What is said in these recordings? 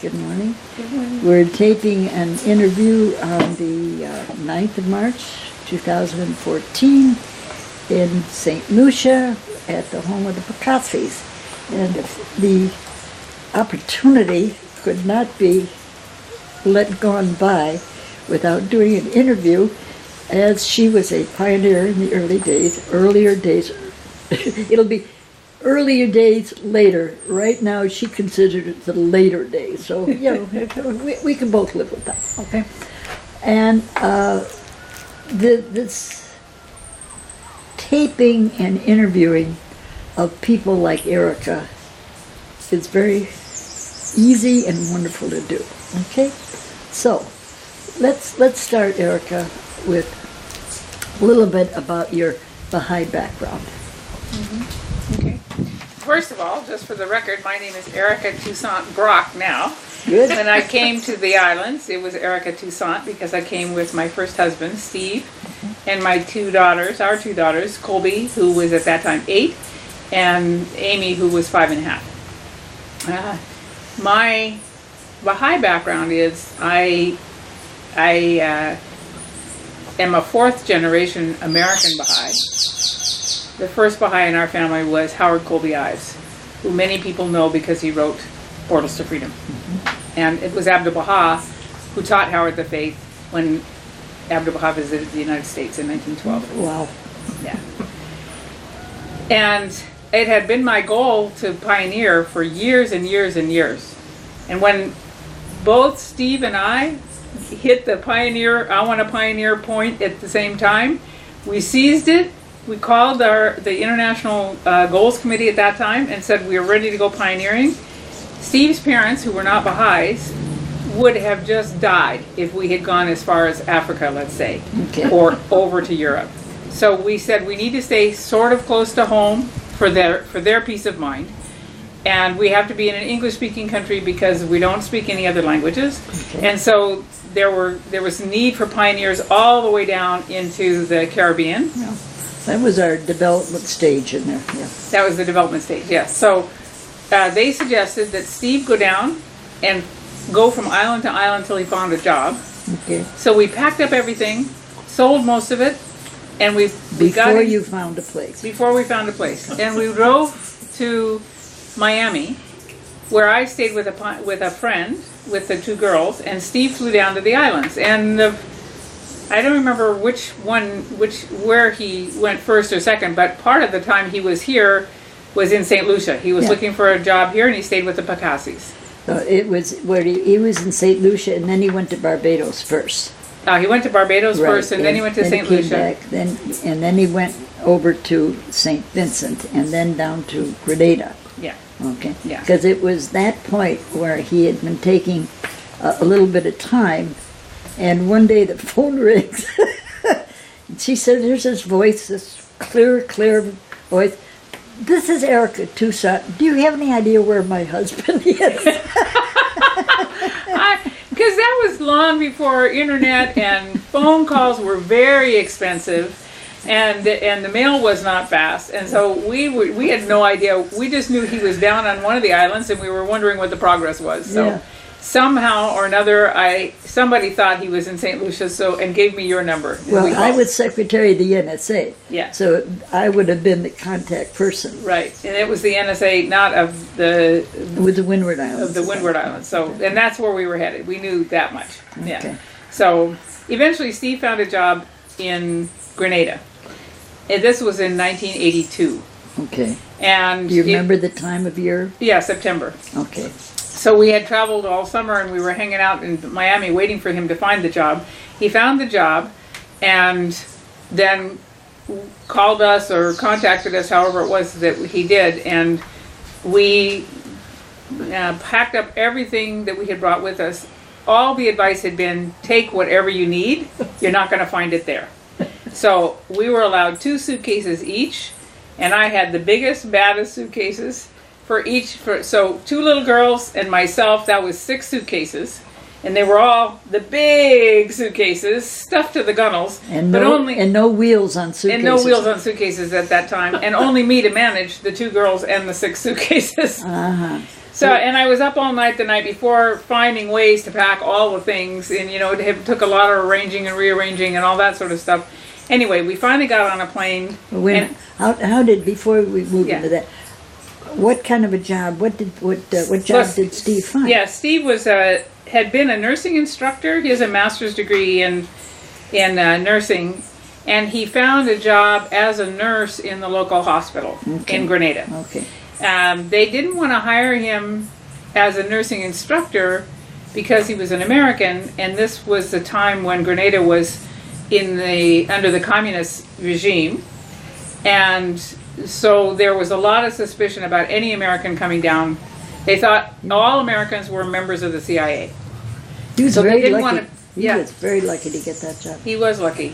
Good morning. Good morning. We're taping an interview on the 9th of March, 2014 in St. Lucia at the home of the Picassis. And the opportunity could not be let gone by without doing an interview, as she was a pioneer in the earlier days. It'll be earlier days later. Right now she considered it the later days. So, we can both live with that, okay? And this taping and interviewing of people like Erica is very easy and wonderful to do, okay? So, let's start, Erica, with a little bit about your Baha'i background. Okay. First of all, just for the record, my name is Erica Toussaint-Brock now. Good. When I came to the islands, it was Erica Toussaint because I came with my first husband, Steve, and my our two daughters, Colby, who was at that time 8, and Amy, who was 5.5. My Baha'i background is I am a 4th generation American Baha'i. The first Baha'i in our family was Howard Colby Ives, who many people know because he wrote Portals to Freedom. And it was Abdu'l-Baha who taught Howard the faith when Abdu'l-Baha visited the United States in 1912. Wow. Yeah. And it had been my goal to pioneer for years and years and years. And when both Steve and I hit the I want to pioneer point at the same time, we seized it. We called the International Goals Committee at that time and said we were ready to go pioneering. Steve's parents, who were not Baha'is, would have just died if we had gone as far as Africa, let's say, Okay. or over to Europe. So we said we need to stay sort of close to home for their peace of mind. And we have to be in an English-speaking country because we don't speak any other languages. Okay. And so there was need for pioneers all the way down into the Caribbean. Yeah. That was our development stage in there. Yeah. That was the development stage, yes. So they suggested that Steve go down and go from island to island until he found a job. Okay. So we packed up everything, sold most of it, and we got Before in- you found a place. Before we found a place. And we drove to Miami, where I stayed with a friend, with the 2 girls, and Steve flew down to the islands. And I don't remember where he went first or second, but part of the time he was here was in St. Lucia. He was looking for a job here, and he stayed with the Picassis. It was where he was in St. Lucia, and then he went to Barbados first. He went to Barbados first, and then he went to St. Came Lucia. back, and then he went over to St. Vincent, and then down to Grenada. Yeah. Okay. Yeah. Because it was that point where he had been taking a little bit of time, and one day the phone rings. She said, "There's this voice, this clear voice. This is Erica Toussaint. Do you have any idea where my husband is?" Because that was long before internet, and phone calls were very expensive, and the mail was not fast, and so we had no idea. We just knew he was down on one of the islands, and we were wondering what the progress was. So somehow or another, somebody thought he was in St. Lucia, and gave me your number. Well, I was secretary of the NSA. Yeah. So I would have been the contact person. Right, and it was the NSA, not of the With the Windward Islands. of the Windward Islands. So, and that's where we were headed. We knew that much. Yeah. Okay. So eventually, Steve found a job in Grenada. And this was in 1982. Okay. And Do you remember the time of year? Yeah, September. Okay. So we had traveled all summer, and we were hanging out in Miami waiting for him to find the job. He found the job, and then called us or contacted us, however it was that he did, and we packed up everything that we had brought with us. All the advice had been, take whatever you need. You're not going to find it there. So we were allowed 2 suitcases each, and I had the biggest, baddest suitcases for each. So 2 little girls and myself, that was 6 suitcases. And they were all the big suitcases, stuffed to the gunnels. And no wheels on suitcases. And no wheels on suitcases at that time. And only me to manage the 2 girls and the 6 suitcases. Uh-huh. So, and I was up all night the night before finding ways to pack all the things, and it took a lot of arranging and rearranging and all that sort of stuff. Anyway, we finally got on a plane. How did, before we move Yeah. into that, what kind of a job? What job did Steve find? Yeah, Steve had been a nursing instructor. He has a master's degree in nursing, and he found a job as a nurse in the local hospital in Grenada. Okay. They didn't want to hire him as a nursing instructor because he was an American, and this was the time when Grenada was under the communist regime, and so there was a lot of suspicion about any American coming down. They thought all Americans were members of the CIA. He was So they very didn't lucky. want to. He Yeah, was very lucky to get that job. he was lucky.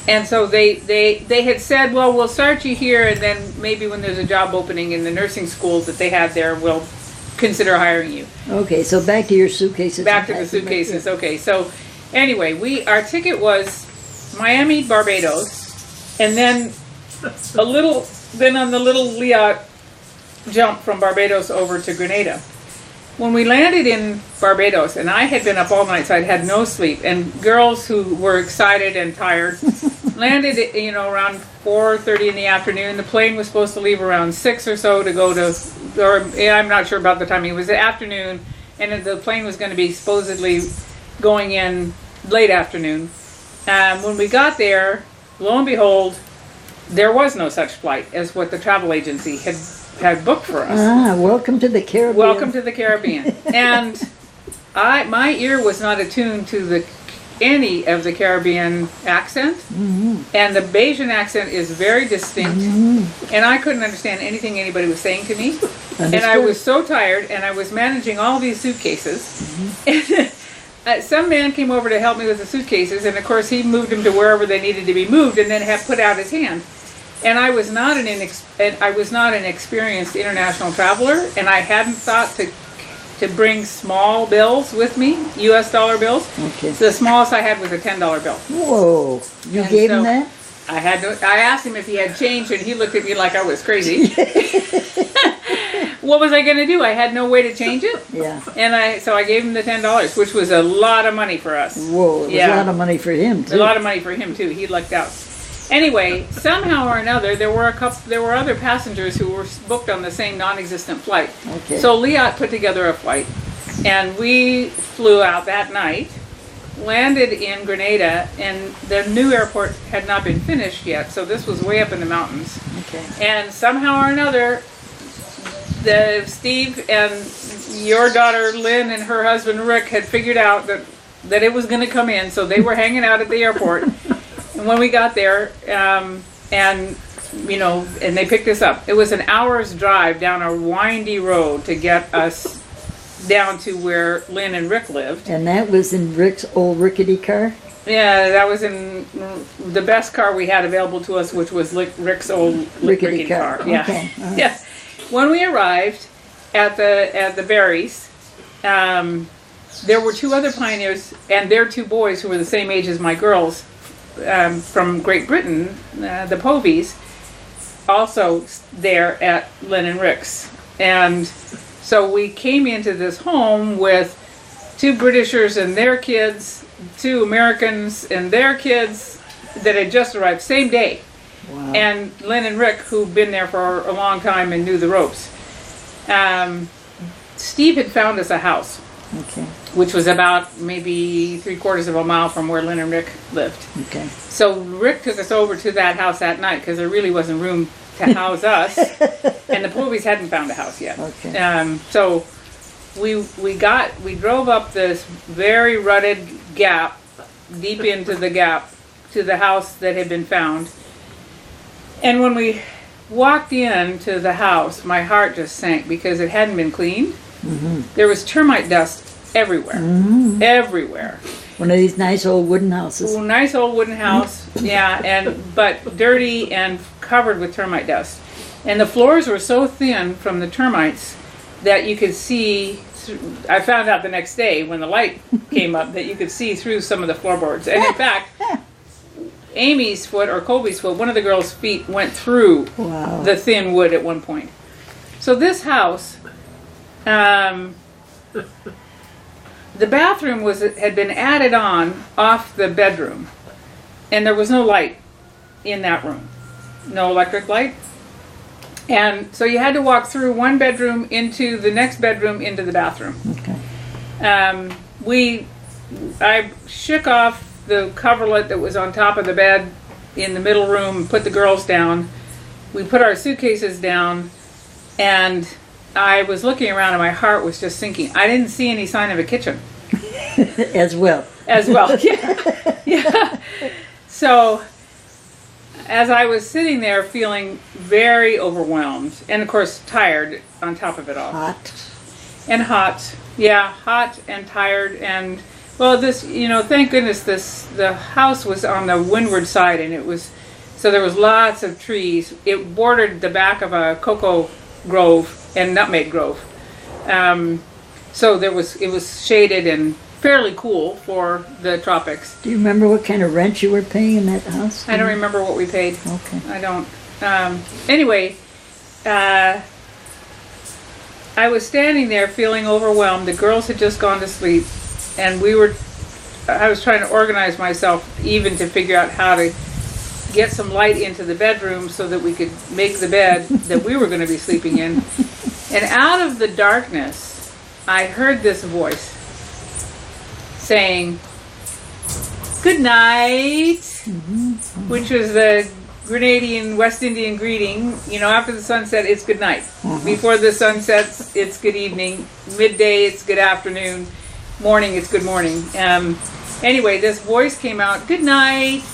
And so they had said, well, we'll start you here, and then maybe when there's a job opening in the nursing schools that they had there, we'll consider hiring you. Okay, so back to your suitcases. Back to the suitcases. Okay, so anyway, our ticket was Miami, Barbados, and then on the little Liat jump from Barbados over to Grenada. When we landed in Barbados, and I had been up all night, so I'd had no sleep, and girls who were excited and tired landed, around 4:30 in the afternoon. The plane was supposed to leave around 6 or so to go to, I'm not sure about the timing. It was the afternoon, and the plane was going to be supposedly going in late afternoon. When we got there, lo and behold, there was no such flight as what the travel agency had booked for us. Welcome to the Caribbean. Welcome to the Caribbean. And my ear was not attuned to any of the Caribbean accent, and the Bayesian accent is very distinct, and I couldn't understand anything anybody was saying to me. And I was so tired, and I was managing all these suitcases. Some man came over to help me with the suitcases, and of course he moved them to wherever they needed to be moved, and then put out his hand. And I was not an experienced international traveler, and I hadn't thought to bring small bills with me, U.S. dollar bills. Okay. So the smallest I had was a $10 bill. Whoa! You gave him that? I asked him if he had change, and he looked at me like I was crazy. What was I going to do? I had no way to change it. Yeah. And so I gave him the $10, which was a lot of money for us. Whoa! It was a lot of money for him too. A lot of money for him too. He lucked out. Anyway, somehow or another, there were other passengers who were booked on the same non-existent flight. Okay. So Liat put together a flight, and we flew out that night, landed in Grenada, and the new airport had not been finished yet, so this was way up in the mountains. Okay. And somehow or another, Steve and your daughter Lynn and her husband Rick had figured out that it was going to come in, so they were hanging out at the airport. And when we got there, and they picked us up. It was an hour's drive down a windy road to get us down to where Lynn and Rick lived. And that was in Rick's old rickety car? Yeah, that was in the best car we had available to us, which was Rick's old rickety car. Yeah. Okay. Right. Yeah. When we arrived at the Berries, there were two other pioneers and their two boys who were the same age as my girls, from Great Britain, the Povies, also there at Lynn and Rick's. And so we came into this home with two Britishers and their kids, two Americans and their kids that had just arrived, same day. Wow. And Lynn and Rick, who'd been there for a long time and knew the ropes. Steve had found us a house. Okay. Which was about maybe 3/4 of a mile from where Lynn and Rick lived. Okay. So Rick took us over to that house that night because there really wasn't room to house us, and the Povies hadn't found a house yet. Okay. So we drove up this very rutted gap, deep into the gap, to the house that had been found. And when we walked into the house, my heart just sank because it hadn't been cleaned. There was termite dust everywhere. Everywhere. One of these nice old wooden houses. Nice old wooden house, yeah, but dirty and covered with termite dust. And the floors were so thin from the termites that you could see, I found out the next day when the light came up that you could see through some of the floorboards. And in fact, Amy's foot, or Colby's foot, one of the girls' feet went through Wow. the thin wood at one point. So this house The bathroom had been added on off the bedroom, and there was no light in that room, no electric light. And so you had to walk through one bedroom into the next bedroom into the bathroom. Okay. I shook off the coverlet that was on top of the bed in the middle room and put the girls down. We put our suitcases down, and I was looking around and my heart was just sinking. I didn't see any sign of a kitchen. As well. Yeah. Yeah. So as I was sitting there feeling very overwhelmed and of course tired on top of it all. Hot. And hot. Yeah, hot and tired. And well, this, thank goodness the house was on the windward side, and so there was lots of trees. It bordered the back of a cocoa grove and nutmeg grove. So it was shaded and fairly cool for the tropics. Do you remember what kind of rent you were paying in that house? I don't remember what we paid. Okay. I don't. Anyway, I was standing there feeling overwhelmed. The girls had just gone to sleep, and I was trying to organize myself even to figure out how to get some light into the bedroom so that we could make the bed that we were going to be sleeping in. And out of the darkness, I heard this voice saying, "Good night," which was the Grenadian West Indian greeting. After the sunset, it's good night. Before the sun sets, it's good evening. Midday, it's good afternoon. Morning, it's good morning. Anyway, this voice came out, "Good night,"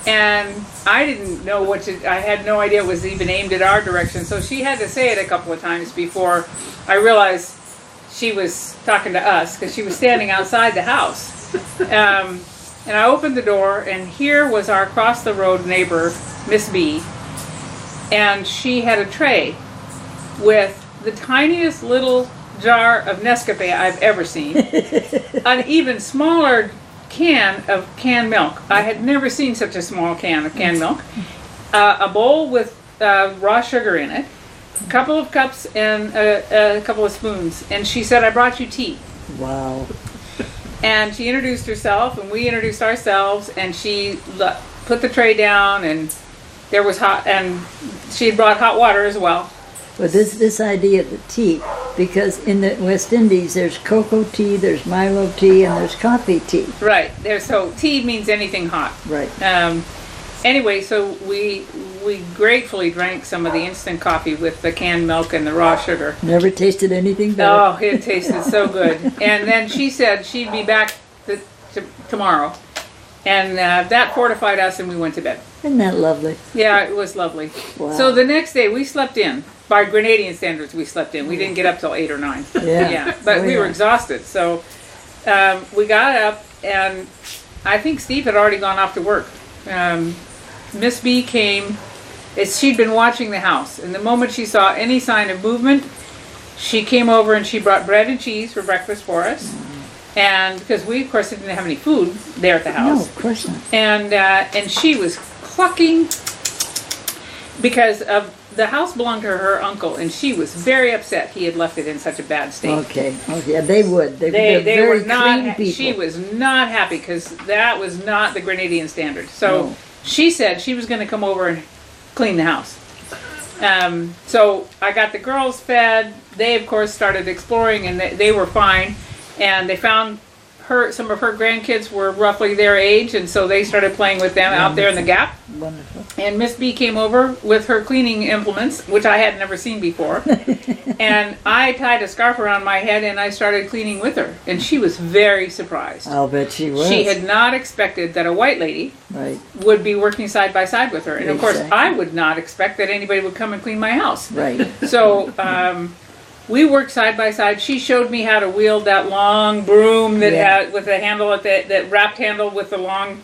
and I didn't know I had no idea it was even aimed at our direction, so she had to say it a couple of times before I realized she was talking to us, because she was standing outside the house. And I opened the door, and here was our across the road neighbor, Miss B, and she had a tray with the tiniest little jar of Nescafe I've ever seen, an even smaller can of canned milk. I had never seen such a small can of canned milk, a bowl with raw sugar in it, a couple of cups and a couple of spoons, and she said, "I brought you tea." Wow. And she introduced herself, and we introduced ourselves, and she put the tray down, and there was and she had brought hot water as well. Well, this idea of the tea, because in the West Indies there's cocoa tea, there's Milo tea, and there's coffee tea. Right. So tea means anything hot. Right. Anyway, so we gratefully drank some of the instant coffee with the canned milk and the raw sugar. Never tasted anything better. Oh, it tasted so good. And then she said she'd be back tomorrow. And that fortified us, and we went to bed. Isn't that lovely? Yeah, it was lovely. Wow. So the next day we slept in. By Grenadian standards, we slept in. We didn't get up till 8 or 9. Yeah. But we were exhausted. So we got up, and I think Steve had already gone off to work. Miss B came. She'd been watching the house, and the moment she saw any sign of movement, she came over and she brought bread and cheese for breakfast for us. And because we, of course, didn't have any food there at the house. No, of course not. And she was clucking because of the house belonged to her uncle, and she was very upset he had left it in such a bad state. Okay. Oh, yeah, they would. They're They very were not. clean people. She was not happy because that was not the Grenadian standard. So she said she was going to come over and clean the house. So I got the girls fed. They, of course, started exploring, and they were fine. And they found some of her grandkids were roughly their age, and so they started playing with them out there in the gap. Wonderful. And Miss B came over with her cleaning implements, which I had never seen before. And I tied a scarf around my head, and I started cleaning with her. And she was very surprised. I'll bet she was. She had not expected that a white lady would be working side by side with her. And of course, I would not expect that anybody would come and clean my house. Right. So we worked side by side. She showed me how to wield that long broom that had with the handle at that wrapped handle with the long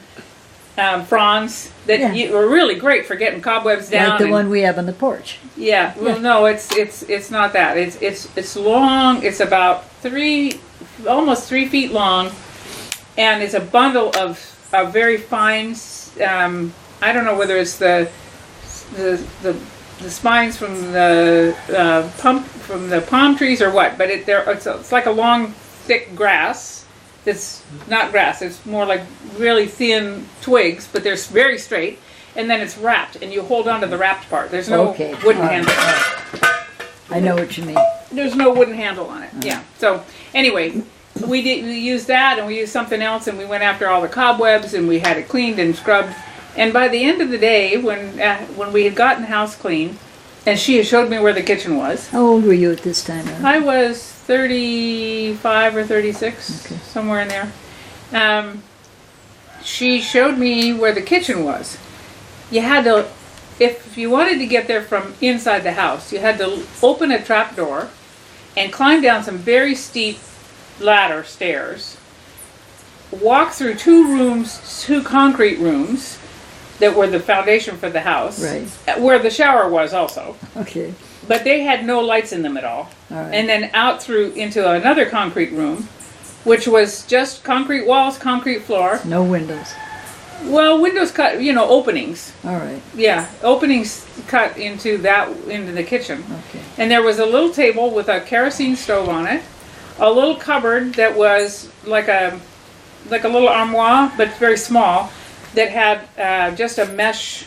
fronds that were really great for getting cobwebs down. Like the one we have on the porch. Yeah. Well, no, it's not that. It's long. It's about almost 3 feet long, and it's a bundle of very fine. I don't know whether it's the spines from the palm trees or what, but it's like a long, thick grass. It's not grass. It's more like really thin twigs, but they're very straight. And then it's wrapped, and you hold on to the wrapped part. There's no wooden handle. I know what you mean. There's no wooden handle on it. Yeah. So anyway, we used that, and we used something else, and we went after all the cobwebs, and we had it cleaned and scrubbed. And by the end of the day, when we had gotten the house clean, and she had showed me where the kitchen was. How old were you at this time? I was 35 or 36, somewhere in there. She showed me where the kitchen was. You had to, if you wanted to get there from inside the house, you had to open a trap door and climb down some very steep ladder stairs, walk through two concrete rooms that were the foundation for the house, right, where the shower was also. Okay. But they had no lights in them at all. Right. And then out through into another concrete room, which was just concrete walls, concrete floor. No windows. Well, windows cut, openings. All right. Yeah, openings cut into the kitchen. Okay. And there was a little table with a kerosene stove on it, a little cupboard that was like a little armoire, but very small, that had just a mesh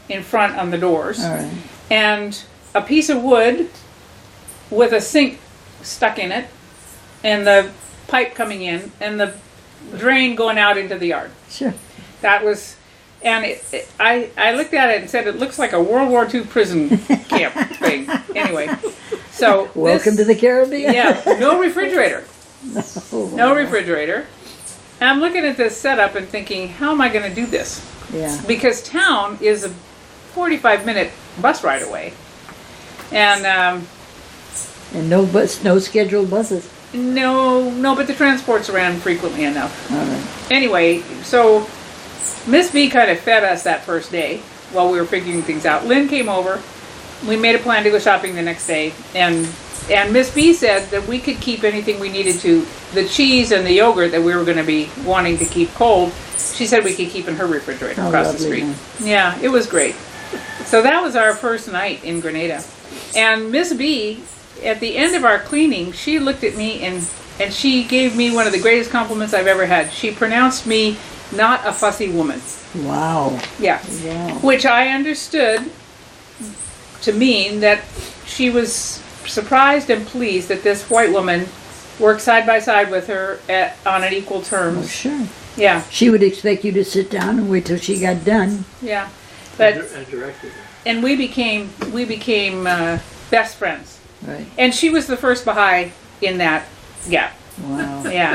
in front on the doors. All right. And a piece of wood with a sink stuck in it, and the pipe coming in, and the drain going out into the yard. Sure. That was, and I looked at it and said, it looks like a World War II prison camp thing. Anyway, so welcome to the Caribbean. Yeah, no refrigerator. Oh, no refrigerator. And I'm looking at this setup and thinking, how am I going to do this? Yeah. Because town is a 45-minute bus ride away. And no scheduled buses. No, but the transports ran frequently enough. All right. Anyway, so Miss B kind of fed us that first day while we were figuring things out. Lynn came over. We made a plan to go shopping the next day, and Miss B said that we could keep anything we needed to. The cheese and the yogurt that we were going to be wanting to keep cold, she said we could keep in her refrigerator across the street. Man. Yeah, it was great. So that was our first night in Grenada. And Miss B, at the end of our cleaning, she looked at me and she gave me one of the greatest compliments I've ever had. She pronounced me not a fussy woman. Wow. Yeah. Wow. Which I understood to mean that she was surprised and pleased that this white woman worked side by side with her on an equal terms. Oh, sure. Yeah. She would expect you to sit down and wait till she got done. Yeah. But and we became best friends. Right. And she was the first Baha'i in that gap. Wow. Yeah.